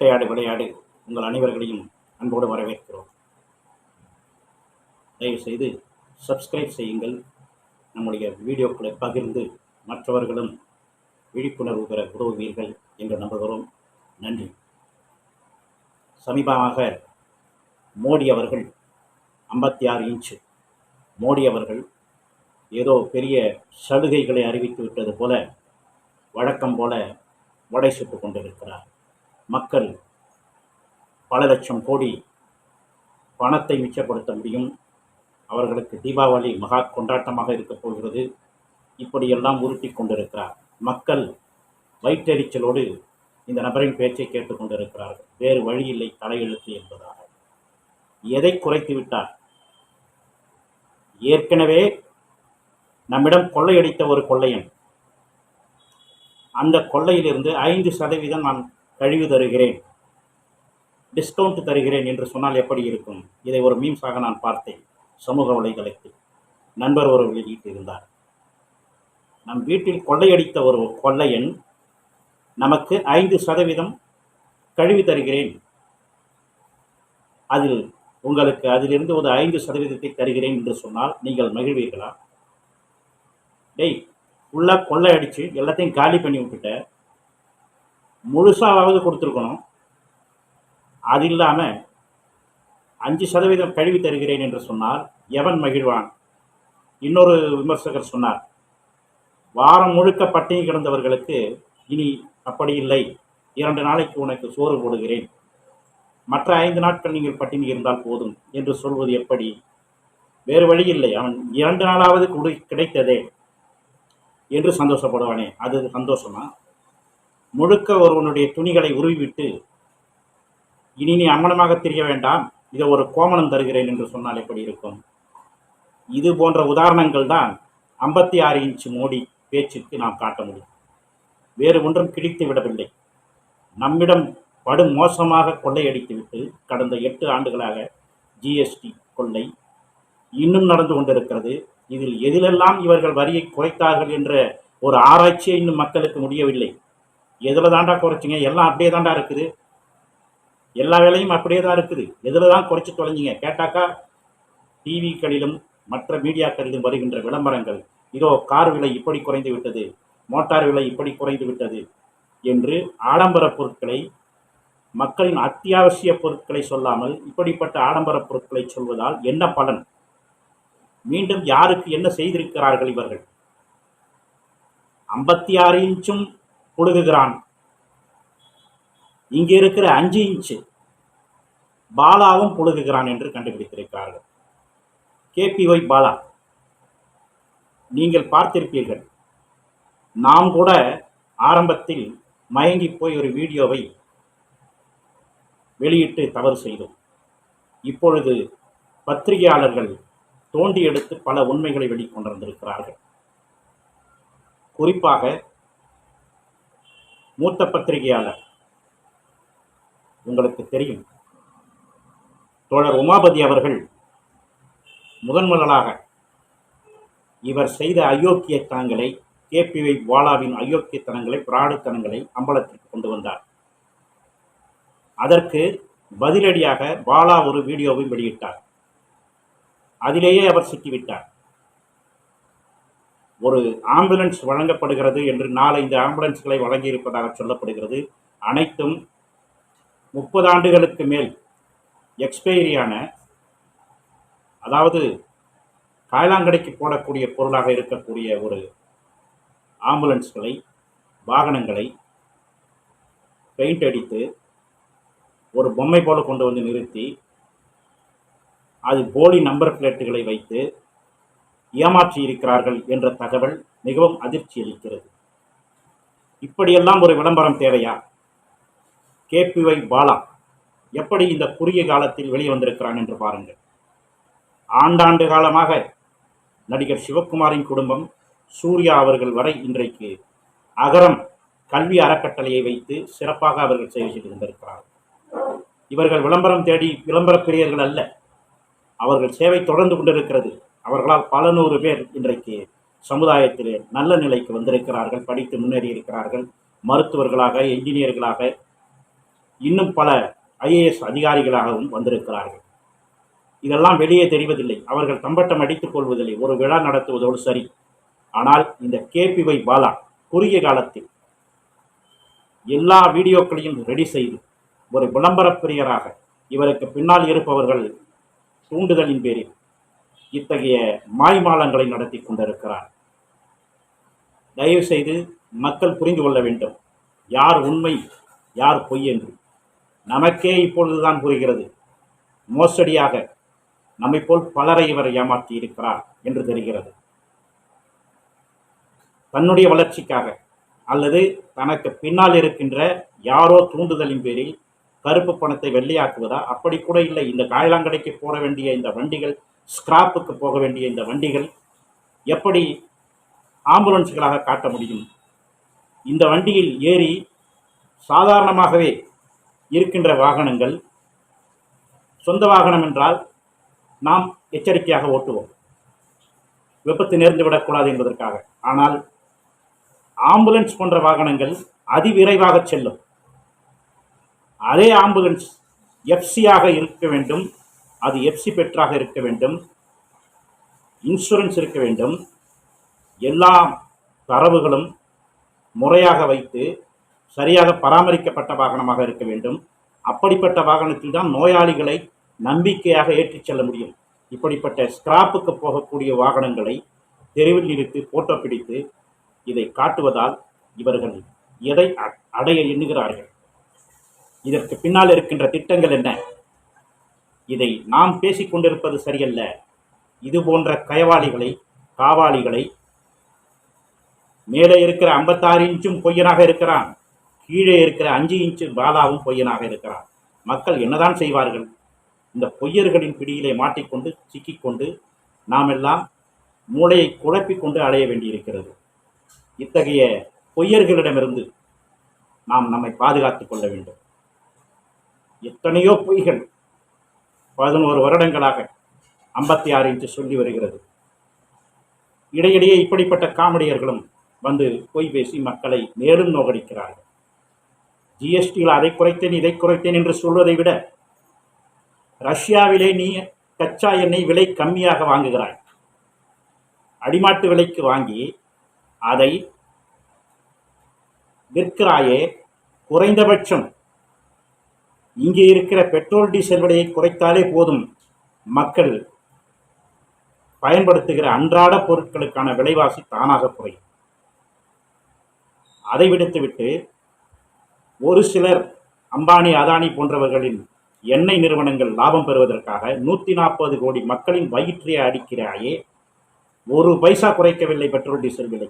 வேட்டையாடு விளையாடு உங்கள் அனைவர்களையும் அன்போடு வரவேற்கிறோம். தயவுசெய்து சப்ஸ்கிரைப் செய்யுங்கள். நம்முடைய வீடியோக்களை பகிர்ந்து மற்றவர்களும் விழிப்புணர்வு பெற உதவுவீர்கள் என்று நம்புகிறோம். நன்றி. சமீபமாக மோடி அவர்கள் 56 இன்ச்சு மோடி அவர்கள் ஏதோ பெரிய சலுகைகளை அறிவித்து விட்டது போல வழக்கம் போல வடை சுட்டு கொண்டிருக்கிறார். மக்கள் பல லட்சம் கோடி பணத்தை மிச்சப்படுத்த முடியும். அவர்களுக்கு தீபாவளி மகா கொண்டாட்டமாக இருக்கப் போகிறது. இப்படியெல்லாம் உருட்டி கொண்டிருக்கிறார். மக்கள் வயிற்றெரிச்சலோடு இந்த நபரின் பேச்சை கேட்டுக்கொண்டிருக்கிறார்கள். வேறு வழியில்லை, தலையெழுத்து என்பதாக. எதை குறைத்து விட்டார்? ஏற்கனவே நம்மிடம் கொள்ளையடித்த ஒரு கொள்ளையன், அந்த கொள்ளையிலிருந்து 5% நான் கழிவு தருகிறேன், டிஸ்கவுண்ட் தருகிறேன் என்று சொன்னால் எப்படி இருக்கும்? இதை ஒரு மீம்ஸாக நான் பார்த்தேன் சமூக வலைதளத்தில். நண்பர் ஒரு வெளியிட்டிருந்தார். நம் வீட்டில் கொள்ளையடித்த ஒரு கொள்ளையன் நமக்கு 5% கழிவு தருகிறேன், உங்களுக்கு அதிலிருந்து ஒரு 5% தருகிறேன் என்று சொன்னால் நீங்கள் மகிழ்வீர்களா? ஃபுல்லாக கொள்ளை அடித்து எல்லாத்தையும் காலி பண்ணி விட்டுட்ட, முழுசாவது கொடுத்துருக்கணும். அது இல்லாமல் 5% கழிவு தருகிறேன் என்று சொன்னால் எவன் மகிழ்வான்? இன்னொரு விமர்சகர் சொன்னார், வாரம் முழுக்க பட்டினி கிடந்தவர்களுக்கு இனி அப்படி இல்லை, 2 நாளைக்கு உனக்கு சோறு போடுகிறேன், மற்ற 5 நாட்கள் நீங்கள் பட்டினி இருந்தால் போதும் என்று சொல்வது எப்படி? வேறு வழி இல்லை, அவன் 2 நாளாவது கிடைத்ததே என்று சந்தோஷப்படுவானே, அது சந்தோஷமா? முழுக்க ஒருவனுடைய துணிகளை உருவிவிட்டு இனி நீ அம்மனமாக தெரிய வேண்டாம், இதை ஒரு கோமணம் தருகிறேன் என்று சொன்னால் எப்படி இருக்கும்? இது போன்ற உதாரணங்கள் தான் 56 இன்ச்சு மோடி பேச்சுக்கு நாம் காட்ட முடியும். வேறு ஒன்றும் கிடைத்து விடவில்லை. நம்மிடம் படு மோசமாக கொள்ளையடித்துவிட்டு கடந்த 8 ஆண்டுகளாக ஜிஎஸ்டி கொள்ளை இன்னும் நடந்து கொண்டிருக்கிறது. இதில் எதிலெல்லாம் இவர்கள் வரியை குறைத்தார்கள் என்ற ஒரு ஆராய்ச்சியை இன்னும் மக்களுக்கு முடியவில்லை. எதில் தாண்டா குறைச்சிங்க? எல்லாம் அப்படியே தாண்டா இருக்குது, எல்லா வேலையும் அப்படியே தான் இருக்குது, எதில் தான் குறைச்சி தொலைஞ்சிங்க கேட்டாக்கா டிவிக்களிலும் மற்ற மீடியாக்களிலும் வருகின்ற விளம்பரங்கள், இதோ கார் விலை இப்படி குறைந்து விட்டது, மோட்டார் விலை இப்படி குறைந்து விட்டது என்று ஆடம்பர பொருட்களை, மக்களின் அத்தியாவசிய பொருட்களை சொல்லாமல் இப்படிப்பட்ட ஆடம்பர பொருட்களை சொல்வதால் என்ன பலன்? மீண்டும் யாருக்கு என்ன செய்திருக்கிறார்கள் இவர்கள்? 56 இன்ச்சும் புடுகுகிறான், இங்கே இருக்கிற 5 இன்ச்சு பாலாவும் புடுகுகிறான் என்று கண்டுபிடித்திருக்கிறார்கள். KPY பாலா, நீங்கள் பார்த்திருப்பீர்கள். நாம் கூட ஆரம்பத்தில் மயங்கி போய் ஒரு வீடியோவை வெளியிட்டு தவறு செய்தோம். இப்பொழுது பத்திரிகையாளர்கள் தோண்டி எடுத்து பல உண்மைகளை வெளிக்கொண்டிருந்திருக்கிறார்கள். குறிப்பாக மூத்த பத்திரிகையாளர், உங்களுக்கு தெரியும், தோழர் உமாபதி அவர்கள் முதன்முதலாக இவர் செய்த அயோக்கியத்தனங்களை, KPY பாலாவின் அயோக்கியத்தனங்களை, பிராடுத்தனங்களை அம்பலத்திற்கு கொண்டு வந்தார். அதற்கு பதிலடியாக பாலா ஒரு வீடியோவை வெளியிட்டார். அதிலேயே அவர் சிக்கிவிட்டார். ஒரு ஆம்புலன்ஸ் வழங்கப்படுகிறது என்று 4-5 ஆம்புலன்ஸ்களை வழங்கியிருப்பதாக சொல்லப்படுகிறது. அனைத்தும் 30 ஆண்டுகளுக்கு மேல் எக்ஸ்பைரியான, அதாவது காயலாங்கடைக்கு போடக்கூடிய பொருளாக இருக்கக்கூடிய ஒரு ஆம்புலன்ஸ்களை, வாகனங்களை பெயிண்ட் அடித்து ஒரு பொம்மை போல கொண்டு வந்து நிறுத்தி அது போலி நம்பர் பிளேட்டுகளை வைத்து ஏமாற்றி இருக்கிறார்கள் என்ற தகவல் மிகவும் அதிர்ச்சி அளிக்கிறது. இப்படியெல்லாம் ஒரு விளம்பரம் தேவையா? KPY பாலா எப்படி இந்த குறுகிய காலத்தில் வெளியே வந்திருக்கிறான் என்று பாருங்கள். ஆண்டாண்டு காலமாக நடிகர் சிவகுமாரின் குடும்பம், சூர்யா அவர்கள் வரை இன்றைக்கு அகரம் கல்வி அறக்கட்டளையை வைத்து சிறப்பாக அவர்கள் சேவை செய்து கொண்டிருக்கிறார்கள். இவர்கள் விளம்பரம் தேடி விளம்பர பிரியர்கள் அல்ல, அவர்கள் சேவை தொடர்ந்து கொண்டிருக்கிறது. அவர்களால் பல நூறு பேர் இன்றைக்கு சமுதாயத்திலே நல்ல நிலைக்கு வந்திருக்கிறார்கள், படித்து முன்னேறி இருக்கிறார்கள். மருத்துவர்களாக, என்ஜினியர்களாக, இன்னும் பல ஐஏஎஸ் அதிகாரிகளாகவும் வந்திருக்கிறார்கள். இதெல்லாம் வெளியே தெரிவதில்லை. அவர்கள் தம்பட்டம் அடித்துக் கொள்வதில்லை. ஒரு விழா நடத்துவதோடு சரி. ஆனால் இந்த KPY பாலா குறுகிய காலத்தில் எல்லா வீடியோக்களையும் ரெடி செய்து ஒரு விளம்பர பிரியராக இவருக்கு பின்னால் இருப்பவர்கள் தூண்டுதலின் பேரில் இத்தகைய மாய்மாலங்களை நடத்தி கொண்டிருக்கிறார். தயவு செய்து மக்கள் புரிந்து கொள்ள வேண்டும், யார் உண்மை யார் பொய் என்று. நமக்கே இப்பொழுதுதான் புரிகிறது. மோசடியாக நம்மை போல் பலரை இவர் ஏமாற்றி இருக்கிறார் என்று தெரிகிறது. தன்னுடைய வளர்ச்சிக்காக அல்லது தனக்கு பின்னால் இருக்கின்ற யாரோ தூண்டுதலின் பேரில் கருப்பு பணத்தை வெள்ளையாக்குவதா? அப்படி கூட இல்லை. இந்த காயலாங்கடைக்கு போட வேண்டிய இந்த வண்டிகள், ஸ்கிராப்புக்கு போக வேண்டிய இந்த வண்டிகள் எப்படி ஆம்புலன்ஸ்களாக காட்ட முடியும்? இந்த வண்டியில் ஏறி சாதாரணமாகவே இருக்கின்ற வாகனங்கள், சொந்த வாகனம் என்றால் நாம் எச்சரிக்கையாக ஓட்டுவோம், விபத்து நேர்ந்து விடக்கூடாது என்பதற்காக. ஆனால் ஆம்புலன்ஸ் போன்ற வாகனங்கள் அதிவிரைவாக செல்லும். அதே ஆம்புலன்ஸ் எஃப்சியாக இருக்க வேண்டும், அது எஃப்சி பெற்றாக இருக்க வேண்டும், இன்சூரன்ஸ் இருக்க வேண்டும், எல்லா தரவுகளும் முறையாக வைத்து சரியாக பராமரிக்கப்பட்ட வாகனமாக இருக்க வேண்டும். அப்படிப்பட்ட வாகனத்தில் தான் நோயாளிகளை நம்பிக்கையாக ஏற்றிச் செல்ல முடியும். இப்படிப்பட்ட ஸ்கிராப்புக்கு போகக்கூடிய வாகனங்களை தெருவில் நிறுத்தி போட்டோ பிடித்து இதை காட்டுவதால் இவர்கள் எதை அடைய எண்ணுகிறார்கள்? இதற்கு பின்னால் இருக்கின்ற திட்டங்கள் என்ன? இதை நாம் பேசிக்கொண்டிருப்பது சரியல்ல. இது போன்ற கயவாளிகளை, காவாளிகளை, மேலே இருக்கிற 56 இன்ச்சும் பொய்யனாக இருக்கிறான், கீழே இருக்கிற 5 இன்ச்சு பாலாவும் பொய்யனாக இருக்கிறான். மக்கள் என்னதான் செய்வார்கள்? இந்த பொய்யர்களின் பிடியிலே மாட்டிக்கொண்டு சிக்கிக்கொண்டு நாம் எல்லாம் மூளையை குழப்பிக்கொண்டு அலைய வேண்டியிருக்கிறது. இத்தகைய பொய்யர்களிடமிருந்து நாம் நம்மை பாதுகாத்துக் கொள்ள வேண்டும். எத்தனையோ பொய்கள் 11 வருடங்களாக 56 இன்ச்சு சொல்லி வருகிறது. இடையிடையே இப்படிப்பட்ட காமெடியர்களும் வந்து பொய் பேசி மக்களை மேலும் நோகடிக்கிறார்கள். ஜிஎஸ்டியில் அதை குறைத்தேன் இதை குறைத்தேன் என்று சொல்வதை விட ரஷ்யாவிலே நீ கச்சா எண்ணெய் விலை கம்மியாக வாங்குகிறாய், அடிமாட்டு விலைக்கு வாங்கி அதை விற்கிறாயே, குறைந்தபட்சம் இங்கே இருக்கிற பெட்ரோல் டீசல் விலையை குறைத்தாலே போதும், மக்கள் பயன்படுத்துகிற அன்றாட பொருட்களுக்கான விலைவாசி தானாக குறையும். அதை விடுத்துவிட்டு ஒரு சிலர் அம்பானி அதானி போன்றவர்களின் எண்ணெய் நிறுவனங்கள் லாபம் பெறுவதற்காக 140 கோடி மக்களின் வயிற்றை அடிக்கிறாயே, ஒரு பைசா குறைக்கவில்லை பெட்ரோல் டீசல் விலை.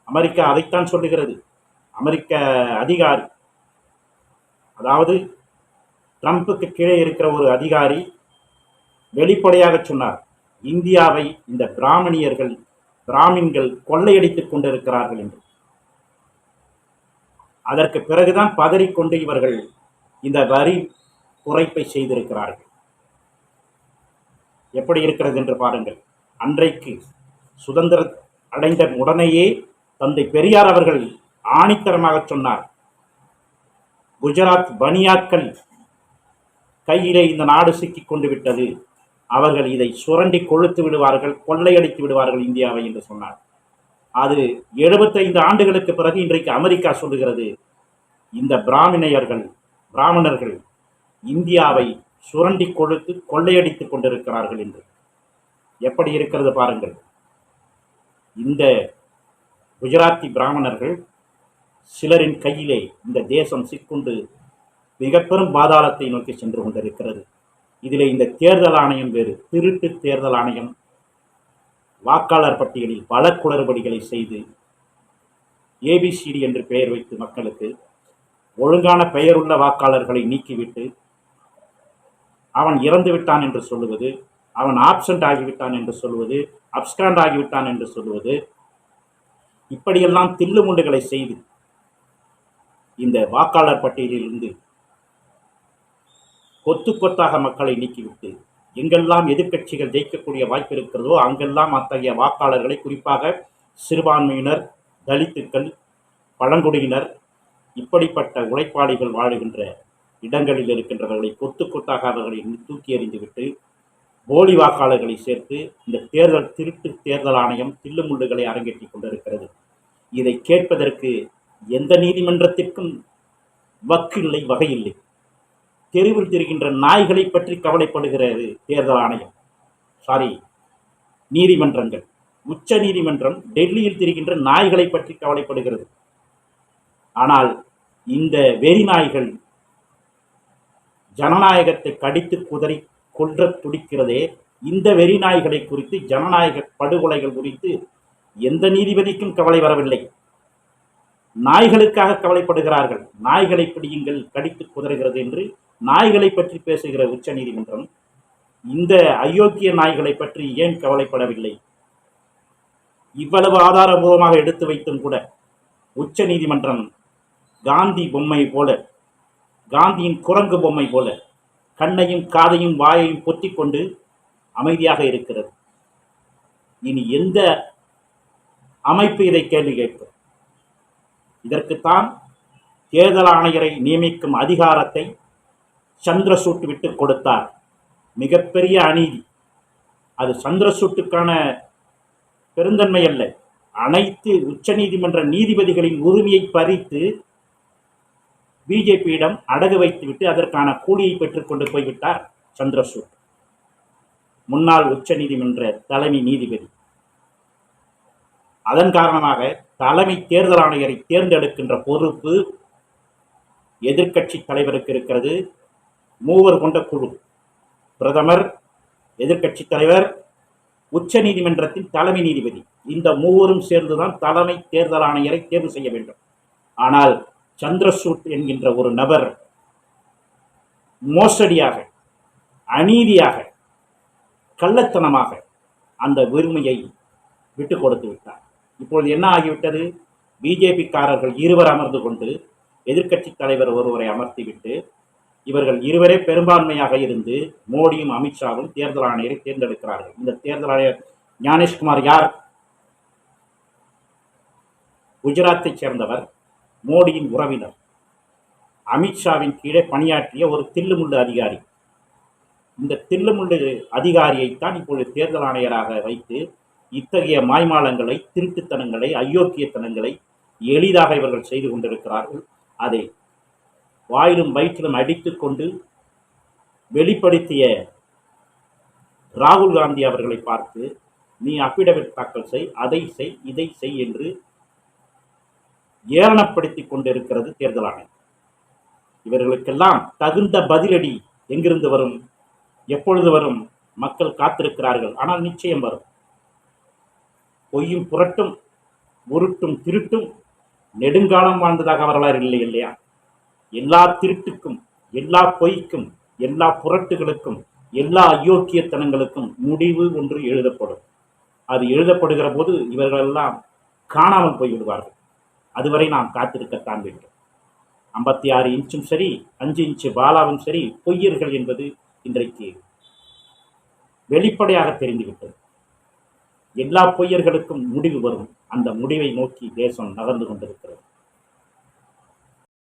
அமெரிக்கா அதைத்தான் சொல்லுகிறது. அமெரிக்க அதிகாரி, அதாவது ட்ரம்புக்கு கீழே இருக்கிற ஒரு அதிகாரி வெளிப்படையாக சொன்னார், இந்தியாவை இந்த பிராமின்கள் கொள்ளையடித்துக் கொண்டிருக்கிறார்கள் என்று. அதற்கு பிறகுதான் பதறிக்கொண்டு இவர்கள் இந்த வரி குறைப்பை செய்திருக்கிறார்கள். எப்படி இருக்கிறது என்று பாருங்கள். அன்றைக்கு சுதந்திரம் அடைந்த உடனேயே தந்தை பெரியார் அவர்கள் ஆணித்தரமாக சொன்னார், குஜராத் பனியாக்கள் கையிலே இந்த நாடு சிக்கிக் கொண்டு விட்டது, அவர்கள் இதை சுரண்டி கொழுத்து விடுவார்கள், கொள்ளையடித்து விடுவார்கள் இந்தியாவை என்று சொன்னார். அது 75 ஆண்டுகளுக்கு பிறகு இன்றைக்கு அமெரிக்கா சொல்லுகிறது, இந்த பிராமணர்கள் இந்தியாவை சுரண்டி கொழுத்து கொள்ளையடித்துக் கொண்டிருக்கிறார்கள் என்று. எப்படி இருக்கிறது பாருங்கள். இந்த குஜராத்தி பிராமணர்கள் சிலரின் கையிலே இந்த தேசம் சிக்குண்டு மிக பெரும் பாதாளத்தை நோக்கி சென்று கொண்டிருக்கிறது. இதிலே இந்த தேர்தல் ஆணையம் வேறு, திருட்டு தேர்தல் ஆணையம் வாக்காளர் பட்டியலில் பல குளறுபடிகளை செய்து ABCD என்று பெயர் வைத்து மக்களுக்கு ஒழுங்கான பெயருள்ள வாக்காளர்களை நீக்கிவிட்டு அவன் இறந்து விட்டான் என்று சொல்லுவது, அவன் ஆப்சண்ட் ஆகிவிட்டான் என்று சொல்லுவது, அப்ஸ்காண்ட் ஆகிவிட்டான் என்று சொல்லுவது, இப்படியெல்லாம் தில்லுமுண்டுகளை செய்து இந்த வாக்காளர் பட்டியலிலிருந்து கொத்து கொத்தாக மக்களை நீக்கிவிட்டு எங்கெல்லாம் எதிர்க்கட்சிகள் ஜெயிக்கக்கூடிய வாய்ப்பு இருக்கிறதோ அங்கெல்லாம் அத்தகைய வாக்காளர்களை, குறிப்பாக சிறுபான்மையினர், தலித்துக்கள், பழங்குடியினர், இப்படிப்பட்ட உழைப்பாளிகள் வாழுகின்ற இடங்களில் இருக்கின்றவர்களை கொத்து கொத்தாக அவர்களை தூக்கி எறிந்துவிட்டு போலி வாக்காளர்களை சேர்த்து இந்த திருட்டு தேர்தல் ஆணையம் தில்லுமுள்ளுகளை அரங்கேற்றிக் கொண்டிருக்கிறது. இதை கேட்பதற்கு எந்த நீதிமன்றத்திற்கும் வக்கில்லை, வகையில்லை. தெருவில் திரிகின்ற நாய்களை பற்றி கவலைப்படுகிறது தேர்தல் ஆணையம், நீதிமன்றங்கள். உச்ச நீதிமன்றம் டெல்லியில் திரிகின்ற நாய்களை பற்றி கவலைப்படுகிறது. ஆனால் இந்த வெறி நாய்கள் ஜனநாயகத்தை கடித்து குதறி கொன்ற துடிக்கிறதே, இந்த வெறி நாய்களை குறித்து, ஜனநாயக படுகொலைகள் குறித்து எந்த நீதிபதிக்கும் கவலை வரவில்லை. நாய்களுக்காக கவலைப்படுகிறார்கள். நாய்களை பிடியுங்கள், கடித்து குதறுகிறது என்று நாய்களை பற்றி பேசுகிற உச்ச நீதிமன்றம் இந்த அயோக்கிய நாய்களை பற்றி ஏன் கவலைப்படவில்லை? இவ்வளவு ஆதாரபூர்வமாக எடுத்து வைத்தும் கூட உச்ச நீதிமன்றம் காந்தி பொம்மை போல, காந்தியின் குரங்கு பொம்மை போல கண்ணையும் காதையும் வாயையும் பொத்திக் கொண்டு அமைதியாக இருக்கிறது. இனி எந்த அமைப்பு இதை கேள்வி கேட்கும்? இதற்குத்தான் தேர்தல் ஆணையரை நியமிக்கும் அதிகாரத்தை சந்திரசூட் விட்டு கொடுத்தார். மிகப்பெரிய அநீதி. அது சந்திரசூட்டுக்கான பெருந்தன்மை அல்ல, அனைத்து உச்ச நீதிமன்ற நீதிபதிகளின் உரிமையை பறித்து பிஜேபியிடம் அடகு வைத்துவிட்டு அதற்கான கூலியை பெற்றுக் கொண்டு போய்விட்டார் சந்திரசூட், முன்னாள் உச்ச நீதிமன்ற தலைமை நீதிபதி. அதன் காரணமாக தலைமை தேர்தல் ஆணையரை தேர்ந்தெடுக்கின்ற பொறுப்பு எதிர்க்கட்சி தலைவருக்கு இருக்கிறது. மூவர் கொண்ட குழு, பிரதமர், எதிர்க்கட்சி தலைவர், உச்ச நீதிமன்றத்தின் தலைமை நீதிபதி, இந்த மூவரும் சேர்ந்துதான் தலைமை தேர்தல் ஆணையரை தேர்வு செய்ய வேண்டும். ஆனால் சந்திரசூட் என்கின்ற ஒரு நபர் மோசடியாக, அநீதியாக, கள்ளத்தனமாக அந்த உரிமையை விட்டுக் கொடுத்து விட்டார். இப்பொழுது என்ன ஆகிவிட்டது? பிஜேபிக்காரர்கள் இருவர் அமர்ந்து கொண்டு எதிர்க்கட்சி தலைவர் ஒருவரை அமர்த்திவிட்டு இவர்கள் இருவரே பெரும்பான்மையாக இருந்து மோடியும் அமித்ஷாவும் தேர்தல் ஆணையரை தேர்ந்தெடுக்கிறார்கள். இந்த தேர்தல் ஆணையர் ஞானேஷ்குமார் யார்? குஜராத்தை சேர்ந்தவர், மோடியின் உறவினர், அமித்ஷாவின் கீழே பணியாற்றிய ஒரு தில்லுமுள்ளு அதிகாரி. இந்த தில்லுமுள்ளு அதிகாரியைத்தான் இப்பொழுது தேர்தல் ஆணையராக வைத்து இத்தகைய மாய்மாலங்களை, திருட்டுத்தனங்களை, அயோக்கியத்தனங்களை எளிதாக இவர்கள் செய்து கொண்டிருக்கிறார்கள். அதை வாயிலும் வயிற்றிலும் அடித்துக் கொண்டு வெளிப்படுத்திய ராகுல் காந்தி அவர்களை பார்த்து, நீ அபிடவிட் தாக்கல் செய், அதை செய், இதை செய் என்று ஏளனப்படுத்திக் கொண்டிருக்கிறது தேர்தல் ஆணையம். இவர்களுக்கெல்லாம் தகுந்த பதிலடி எங்கிருந்து வரும்? எப்பொழுது வரும்? மக்கள் காத்திருக்கிறார்கள். ஆனால் நிச்சயம் வரும். பொய்யும் புரட்டும், உருட்டும் திருட்டும் நெடுங்காலம் வாழ்ந்ததாக வரலாறு இல்லை இல்லையா? எல்லா திருட்டுக்கும், எல்லா பொய்க்கும், எல்லா புரட்டுகளுக்கும், எல்லா அயோக்கியத்தனங்களுக்கும் முடிவு ஒன்று எழுதப்படும். அது எழுதப்படுகிற போது இவர்களெல்லாம் காணாமல் போய்விடுவார்கள். அதுவரை நாம் காத்திருக்கத்தான் வேண்டும். 56 இன்ச்சும் சரி, 5 இன்ச்சு பாலாவும் சரி, பொய்யர்கள் என்பது இன்றைக்கு வெளிப்படையாக தெரிந்துவிட்டது. எல்லா பொய்யர்களுக்கும் முடிவு வரும். அந்த முடிவை நோக்கி தேசம் நகர்ந்து கொண்டிருக்கிறது.